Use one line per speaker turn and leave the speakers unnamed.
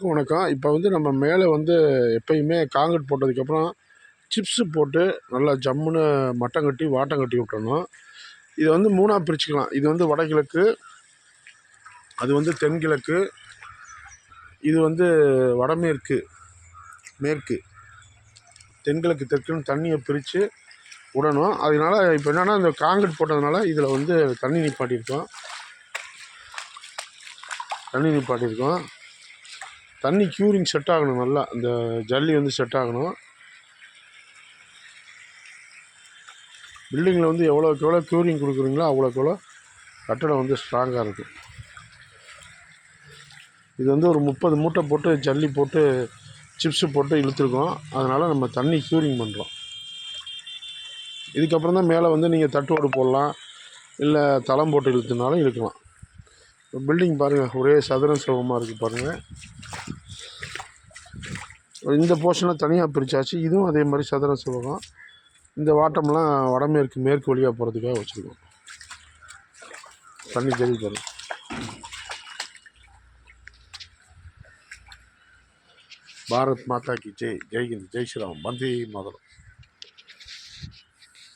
வணக்கம். இப்போ வந்து நம்ம மேலே வந்து எப்பயுமே காங்கிரீட் போட்டதுக்கப்புறம் சிப்ஸு போட்டு நல்லா ஜம்முன்னு மட்டம் கட்டி வாட்டம் கட்டி விட்டுறணும். இதை வந்து 3ஆக பிரிச்சுக்கலாம். இது வந்து வடகிழக்கு, அது வந்து தென்கிழக்கு, இது வந்து வடமேற்கு, மேற்கு, தென்கிழக்கு தெற்குன்னு தண்ணியை பிரித்து விடணும். அதனால் இப்போ என்னென்னா இந்த காங்கிரீட் போட்டதுனால இதில் வந்து தண்ணி நிப்பாட்டியிருக்கோம். தண்ணி க்யூரிங் செட் ஆகணும். நல்லா இந்த ஜல்லி வந்து செட் ஆகணும். பில்டிங்கில் வந்து எவ்வளோக்கு எவ்வளோ க்யூரிங் கொடுக்குறீங்களோ அவ்வளோக்கு எவ்வளோ கட்டடம் வந்து ஸ்ட்ராங்காக இருக்கும். இது வந்து ஒரு 30 மூட்டை போட்டு ஜல்லி போட்டு சிப்ஸு போட்டு இழுத்துருக்கோம். அதனால் நம்ம தண்ணி க்யூரிங் பண்ணுறோம். இதுக்கப்புறம் தான் மேலே வந்து நீங்கள் தட்டுவோடு போடலாம், இல்லை தளம் போட்டு இழுத்துனாலும் இழுக்கலாம். பில்டிங் பாருங்கள், ஒரே சதுரம் சிவமாக இருக்குது பாருங்கள். இந்த போர்ஷனை தனியாக பிரித்தாச்சு. இதுவும் அதே மாதிரி சதுரம் சிவகம். இந்த வாட்டம்லாம் வடமேற்கு மேற்கு வழியாக போகிறதுக்காக வச்சுருக்கோம். தண்ணி தெரிய பாருங்கள். பாரத் மாதா கி ஜெய். ஜெய் ஹிந்த், ஜெய் ஸ்ரீராம், வந்தே மாதரம்.